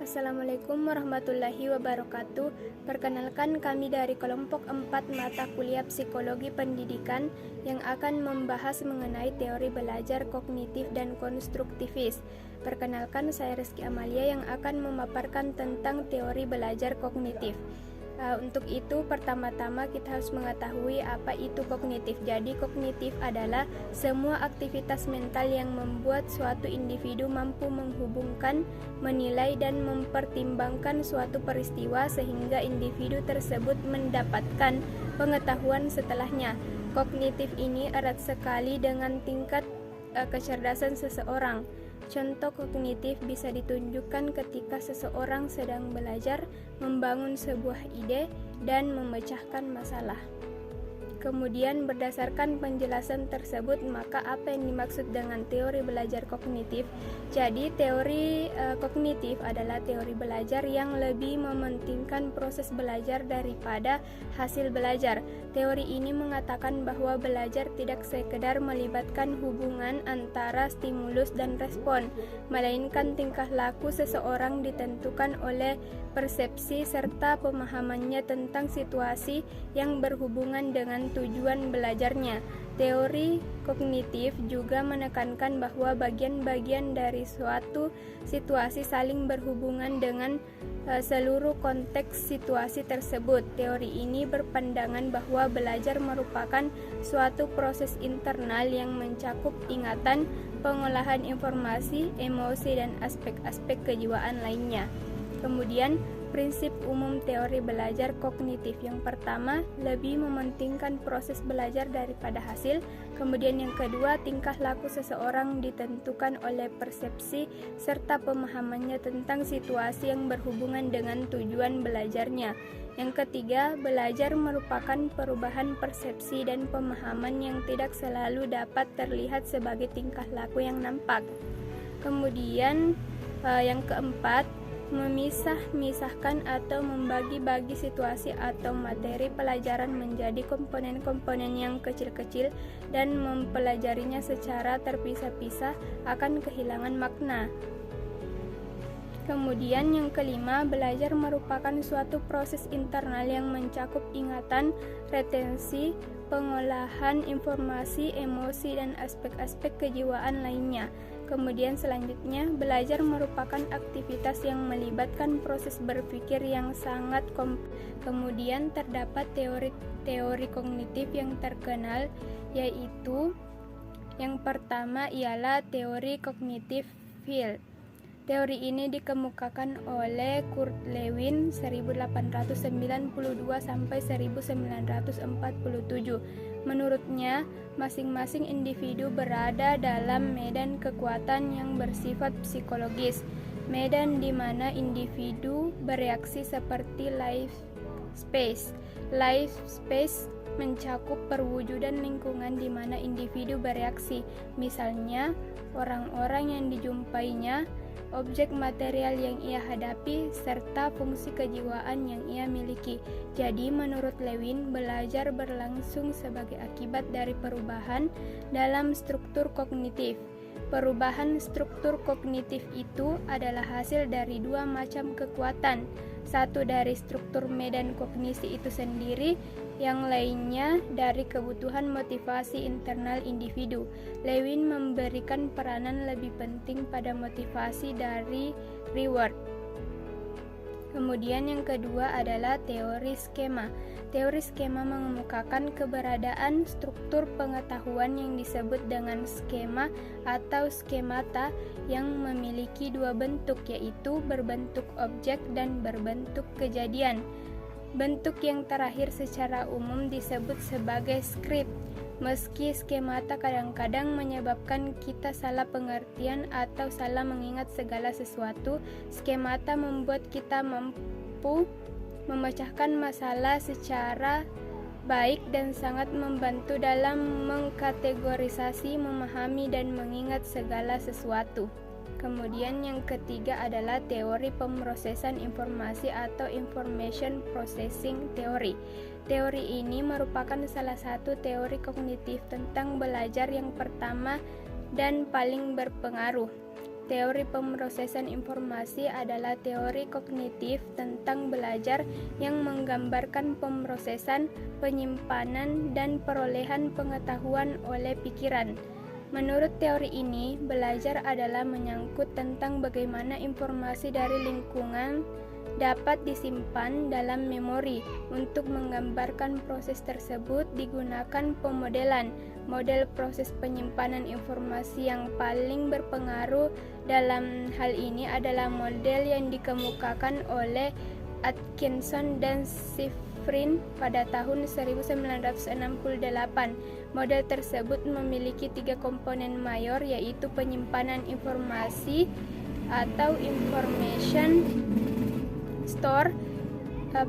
Assalamualaikum warahmatullahi wabarakatuh. Perkenalkan, kami dari kelompok 4 mata kuliah Psikologi Pendidikan yang akan membahas mengenai teori belajar kognitif dan konstruktivis. Perkenalkan, saya Rizky Amalia yang akan memaparkan tentang teori belajar kognitif. Untuk itu, pertama-tama kita harus mengetahui apa itu kognitif. Jadi, kognitif adalah semua aktivitas mental yang membuat suatu individu mampu menghubungkan, menilai, dan mempertimbangkan suatu peristiwa sehingga individu tersebut mendapatkan pengetahuan setelahnya. Kognitif ini erat sekali dengan tingkat kecerdasan seseorang. Contoh kognitif bisa ditunjukkan ketika seseorang sedang belajar membangun sebuah ide dan memecahkan masalah. Kemudian berdasarkan penjelasan tersebut, maka apa yang dimaksud dengan teori belajar kognitif? Jadi teori kognitif adalah teori belajar yang lebih mementingkan proses belajar daripada hasil belajar. Teori ini mengatakan bahwa belajar tidak sekedar melibatkan hubungan antara stimulus dan respon, melainkan tingkah laku seseorang ditentukan oleh persepsi serta pemahamannya tentang situasi yang berhubungan dengan tujuan belajarnya. Teori kognitif juga menekankan bahwa bagian-bagian dari suatu situasi saling berhubungan dengan seluruh konteks situasi tersebut. Teori ini berpandangan bahwa belajar merupakan suatu proses internal yang mencakup ingatan, pengolahan informasi, emosi, dan aspek-aspek kejiwaan lainnya. Kemudian, prinsip umum teori belajar kognitif yang pertama, lebih mementingkan proses belajar daripada hasil. Kemudian yang kedua, tingkah laku seseorang ditentukan oleh persepsi serta pemahamannya tentang situasi yang berhubungan dengan tujuan belajarnya. Yang ketiga, belajar merupakan perubahan persepsi dan pemahaman yang tidak selalu dapat terlihat sebagai tingkah laku yang nampak. Kemudian yang keempat, memisah-misahkan atau membagi-bagi situasi atau materi pelajaran menjadi komponen-komponen yang kecil-kecil dan mempelajarinya secara terpisah-pisah akan kehilangan makna. Kemudian yang kelima, belajar merupakan suatu proses internal yang mencakup ingatan, retensi, pengolahan informasi, emosi, dan aspek-aspek kejiwaan lainnya. Kemudian selanjutnya, belajar merupakan aktivitas yang melibatkan proses berpikir yang sangat Kemudian terdapat teori kognitif yang terkenal, yaitu yang pertama ialah teori kognitif field. Teori ini dikemukakan oleh Kurt Lewin 1892 sampai 1947. Menurutnya, masing-masing individu berada dalam medan kekuatan yang bersifat psikologis, medan di mana individu bereaksi seperti life space. Life space mencakup perwujudan lingkungan di mana individu bereaksi, misalnya orang-orang yang dijumpainya, objek material yang ia hadapi, serta fungsi kejiwaan yang ia miliki. Jadi, menurut Lewin, belajar berlangsung sebagai akibat dari perubahan dalam struktur kognitif. Perubahan struktur kognitif itu adalah hasil dari dua macam kekuatan. Satu dari struktur medan kognisi itu sendiri, yang lainnya dari kebutuhan motivasi internal individu. Lewin memberikan peranan lebih penting pada motivasi dari reward. Kemudian yang kedua adalah teori skema. Teori skema mengemukakan keberadaan struktur pengetahuan yang disebut dengan skema atau skemata yang memiliki dua bentuk, yaitu berbentuk objek dan berbentuk kejadian. Bentuk yang terakhir secara umum disebut sebagai skrip. Meski skemata kadang-kadang menyebabkan kita salah pengertian atau salah mengingat segala sesuatu, skemata membuat kita mampu memecahkan masalah secara baik dan sangat membantu dalam mengkategorisasi, memahami, dan mengingat segala sesuatu. Kemudian yang ketiga adalah teori pemrosesan informasi atau information processing theory. Teori ini merupakan salah satu teori kognitif tentang belajar yang pertama dan paling berpengaruh. Teori pemrosesan informasi adalah teori kognitif tentang belajar yang menggambarkan pemrosesan, penyimpanan, dan perolehan pengetahuan oleh pikiran. Menurut teori ini, belajar adalah menyangkut tentang bagaimana informasi dari lingkungan dapat disimpan dalam memori. Untuk menggambarkan proses tersebut digunakan pemodelan. Model proses penyimpanan informasi yang paling berpengaruh dalam hal ini adalah model yang dikemukakan oleh Atkinson dan Shiffrin pada tahun 1968. Model tersebut memiliki 3 komponen mayor, yaitu penyimpanan informasi atau information store,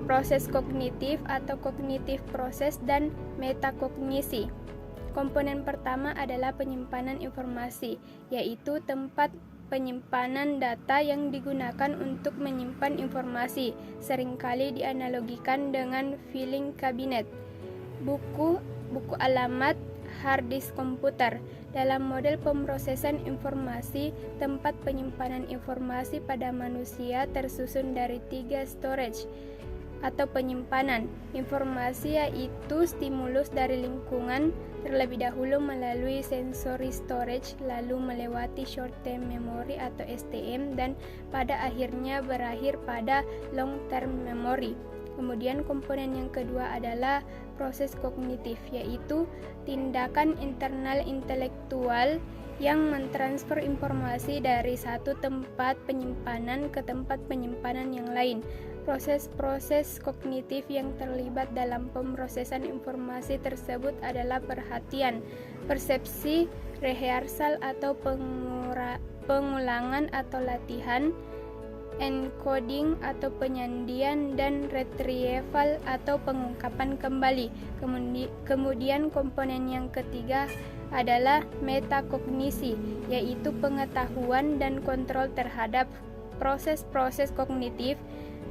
proses kognitif atau kognitif proses, dan metakognisi. Komponen pertama adalah penyimpanan informasi, yaitu tempat penyimpanan data yang digunakan untuk menyimpan informasi, seringkali dianalogikan dengan filing kabinet, buku alamat, hard disk komputer. Dalam model pemrosesan informasi, tempat penyimpanan informasi pada manusia tersusun dari 3 storage atau penyimpanan informasi, yaitu stimulus dari lingkungan, terlebih dahulu melalui sensory storage, lalu melewati short term memory atau STM, dan pada akhirnya berakhir pada long term memory. Kemudian komponen yang kedua adalah proses kognitif, yaitu tindakan internal intelektual yang mentransfer informasi dari satu tempat penyimpanan ke tempat penyimpanan yang lain. Proses-proses kognitif yang terlibat dalam pemrosesan informasi tersebut adalah perhatian, persepsi, rehearsal atau pengulangan atau latihan, encoding atau penyandian, dan retrieval atau pengungkapan kembali. Kemudian komponen yang ketiga adalah metakognisi, yaitu pengetahuan dan kontrol terhadap proses-proses kognitif.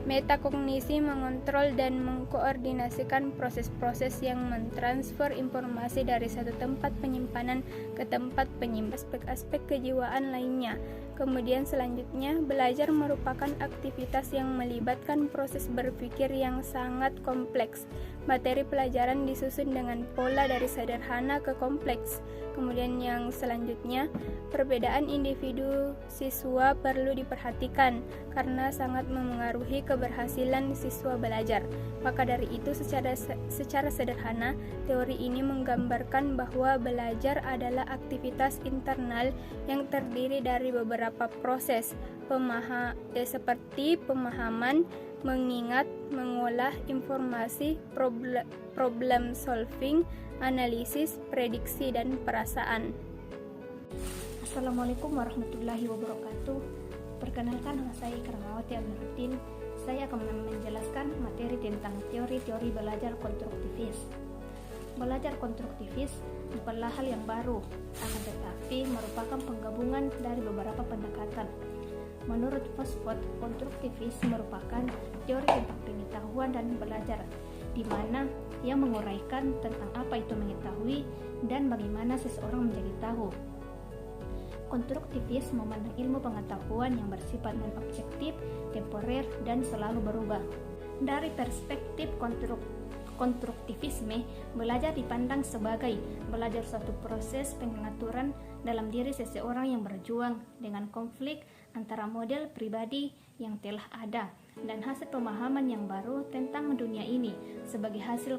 Metakognisi mengontrol dan mengkoordinasikan proses-proses yang mentransfer informasi dari satu tempat penyimpanan ke tempat penyimpanan aspek-aspek kejiwaan lainnya. Kemudian selanjutnya, belajar merupakan aktivitas yang melibatkan proses berpikir yang sangat kompleks. Materi pelajaran disusun dengan pola dari sederhana ke kompleks. Kemudian yang selanjutnya, perbedaan individu siswa perlu diperhatikan karena sangat memengaruhi keberhasilan siswa belajar. Maka dari itu, secara sederhana, teori ini menggambarkan bahwa belajar adalah aktivitas internal yang terdiri dari beberapa proses seperti pemahaman, mengingat, mengolah informasi, problem solving, analisis, prediksi, dan perasaan. Assalamualaikum warahmatullahi wabarakatuh. Perkenalkan, nama saya Ikramawati Amiruddin. Saya akan menjelaskan materi tentang teori-teori belajar konstruktivis. Belajar konstruktivis bukanlah hal yang baru, akan tetapi merupakan penggabungan dari beberapa pendekatan. Menurut Voskhod, konstruktivis merupakan teori tentang pengetahuan dan belajar, di mana ia menguraikan tentang apa itu mengetahui dan bagaimana seseorang menjadi tahu. Konstruktivis memandang ilmu pengetahuan yang bersifat non-objektif, temporer, dan selalu berubah. Dari perspektif konstruktivisme, belajar dipandang sebagai belajar suatu proses pengaturan dalam diri seseorang yang berjuang dengan konflik antara model pribadi yang telah ada dan hasil pemahaman yang baru tentang dunia ini. Sebagai hasil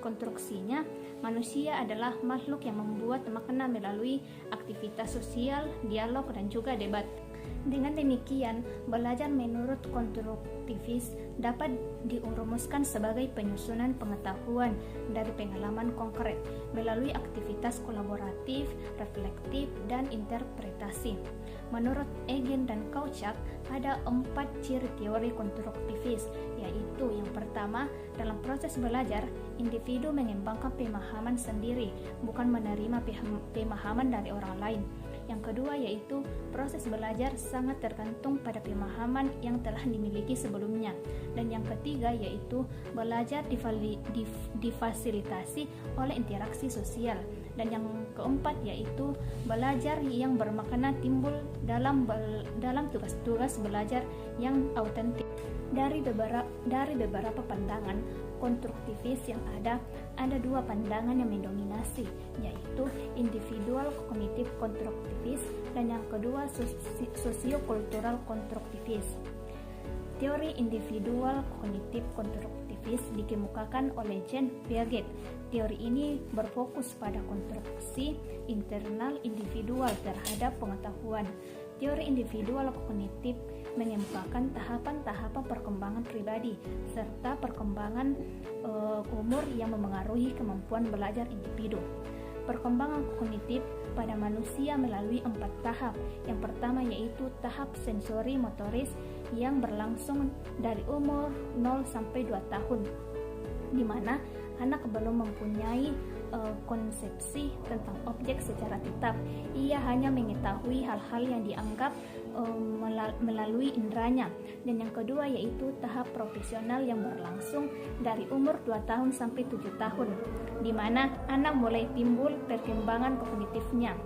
konstruksinya, manusia adalah makhluk yang membuat makna melalui aktivitas sosial, dialog, dan juga debat. Dengan demikian, belajar menurut konstruktivis dapat dirumuskan sebagai penyusunan pengetahuan dari pengalaman konkret melalui aktivitas kolaboratif, reflektif, dan interpretasi. Menurut Egan dan Kauchak, ada 4 ciri teori konstruktivis, yaitu yang pertama, dalam proses belajar, individu mengembangkan pemahaman sendiri, bukan menerima pemahaman dari orang lain. Yang kedua yaitu proses belajar sangat tergantung pada pemahaman yang telah dimiliki sebelumnya. Dan yang ketiga yaitu belajar difasilitasi oleh interaksi sosial. Dan yang keempat yaitu belajar yang bermakna timbul dalam tugas-tugas belajar yang autentik. Dari beberapa pandangan konstruktivis yang ada dua pandangan yang mendominasi, yaitu individual kognitif konstruktivis dan yang kedua sosiokultural konstruktivis. Teori individual kognitif konstruktivis dikemukakan oleh Jean Piaget. Teori ini berfokus pada konstruksi internal individual terhadap pengetahuan. Teori individual kognitif mengemukakan tahapan-tahapan perkembangan pribadi serta perkembangan umur yang memengaruhi kemampuan belajar individu. Perkembangan kognitif pada manusia melalui 4 tahap. Yang pertama yaitu tahap sensori motoris yang berlangsung dari umur 0 sampai 2 tahun, di mana anak belum mempunyai konsepsi tentang objek secara tetap. Ia hanya mengetahui hal-hal yang dianggap melalui inderanya. Dan yang kedua yaitu tahap profesional yang berlangsung dari umur 2 tahun sampai 7 tahun, di mana anak mulai timbul perkembangan kognitifnya,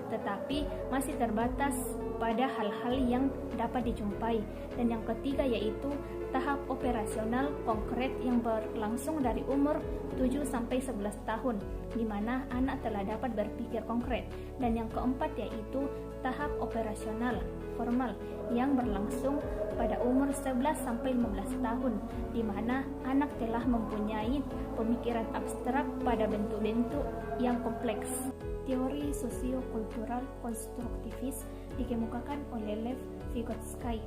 tetapi masih terbatas pada hal-hal yang dapat dijumpai. Dan yang ketiga yaitu tahap operasional konkret yang berlangsung dari umur 7 sampai 11 tahun, di mana anak telah dapat berpikir konkret. Dan yang keempat yaitu tahap operasional formal yang berlangsung pada umur 11 sampai 15 tahun, di mana anak telah mempunyai pemikiran abstrak pada bentuk-bentuk yang kompleks. Teori sosiokultural konstruktivis dikemukakan oleh Lev Vygotsky.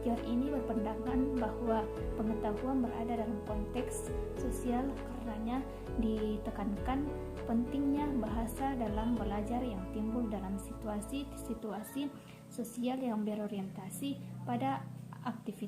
Teori ini berpendapat bahwa pengetahuan berada dalam konteks sosial, karenanya ditekankan pentingnya bahasa dalam belajar yang timbul dalam situasi-situasi sosial yang berorientasi pada aktivitas